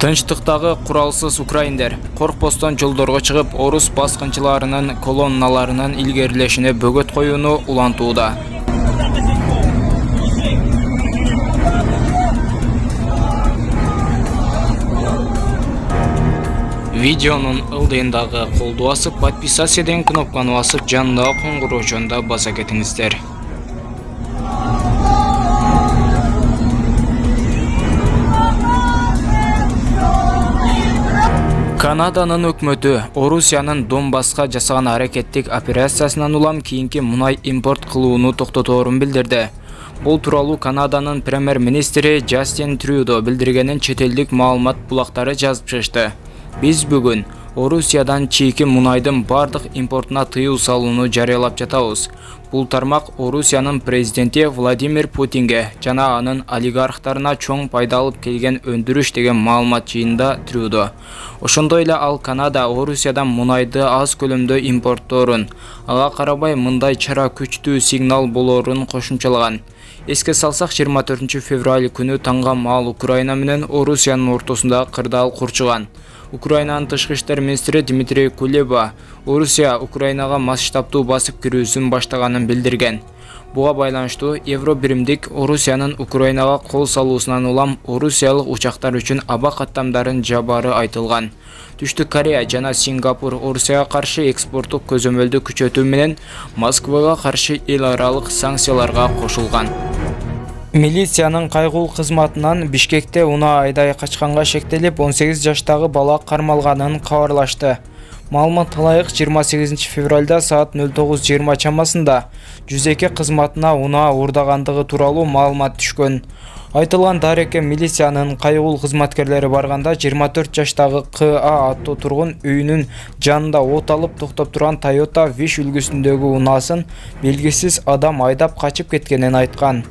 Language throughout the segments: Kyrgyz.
Тынчтыктагы куралсыз украиндер коркпостон жолдорго чыгып, орус баскынчыларынын колонналарынын илгерилешине бөгөт коюуну улантууда. Видеонун ылдыйындагы колду басып, подписаться деген кнопканы басып, жанындагы коңгуроочонда баса кетиңиздер. Канаданын өкмөтү Орусиянын Донбасска жасаган аракеттик операциясынан улам кийинки мунай импорт кылууну токтоторун билдирди. Бул тууралуу Канаданын премьер-министри Джастин Трюдо билдиргенин чет элдик маалымат булактары жазып чыгышты. Биз бүгүн Орусиядан чийки мунайдын бардык импортуна тыюу салууну жарыялап жатабыз. Бул тармак Орусиянын президенти Владимир Путинге жана анын олигархтарына чоң пайда алып келген өндүрүш деген маалымат жыйында Трюдо. Ошондой эле ал Канада Орусиядан мунайды аз көлөмдө импортторун, ага карабай мындай чара күчтүү сигнал болорун кошумчалаган. Эске салсак, 24 февраль күнү таңга маал Украина менен Орусиянын ортосунда кырдаал курчуган. Украинанын тышкы иштер министри Дмитрий Кулеба Орусия Украинага масштабтуу басып кирүүсүн баштаганын билдирген. Буга байланыштуу евро биримдик Орусиянын Украинага кол салуусунан улам орусиялык учактар үчүн аба каттамдарын жабары айтылган. Түштүк Корея жана Сингапур Орусияга каршы экспорттук көзөмөлдү күчөтүү менен Москвага каршы эл аралык санкцияларга кошулган. Милициянын кайгул кызматынан Бишкекте унаа айдай качканга шектелип 18 жаштагы бала кармалганын кабарлашты. Маалымат ылайык 28 февралда саат 09:20 чамасында 102 кызматына унаа уурдагандыгы тууралуу маалымат түшкөн. Айтылган дарекке милициянын кайгул кызматкерлери барганда 24 жаштагы КА аттуу тургун үйүнүн жанында от алып токтоп турган Toyota Wish үлгүсүндөгү унаасын белгисиз адам айдап качып кеткенин айткан.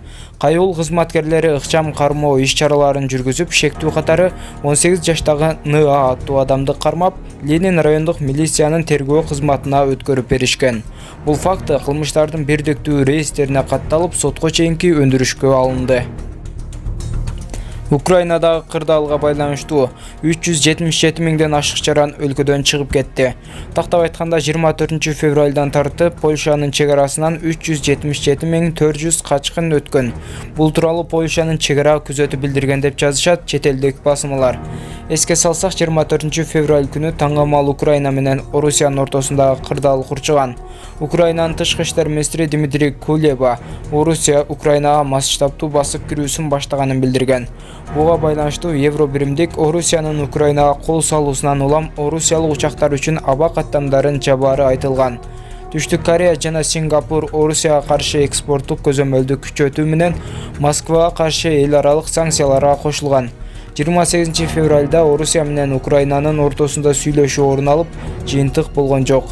Кайгул кызматкерлери ыкчам кармоо иш-чараларын жүргүзүп, шектүү катары 18 жаштагы НА аттуу адамды кармап, Ленин райондук милициянын тергөө кызматына өткөрүп беришкен. Бул факты кылмыштардын бирдиктүү реестерине катталып, сотко чейинки өндүрүшкө алынды. Украинадагы кырдаалга байланыштуу 377 миңден ашык жаран өлкөдөн чыгып кетти. Тактап айтканда 24 февралдан тартып Польшанын чек арасынан 377.400 качкын өткөн. Бул тууралуу Польшанын чек ара күзөтү билдирген деп жазышат чет элдик басмалар. Эске салсак, 24 февраль күнү таңга маал Украина менен Орусиянын ортосундагы кырдаал курчуган. Украинанын тышкы иштер министри Дмитрий Кулеба Орусия Украинага масштабтуу басып кирүүсүн баштаганын билдирген. Буга байланыштуу евро биримдик Орусиянын Украинага кол салуусунан улам орусиялык учактар үчүн аба каттамдарын жабары айтылган. Түштүк Корея жана Сингапур Орусияга каршы экспорттук көзөмөлдү күчөтүү менен Москвага каршы эл аралык санкцияларга кошулган. 28 февралда Орусия менен Украинанын ортосунда сүйлөшүү орун алып, жыйынтык болгон жок.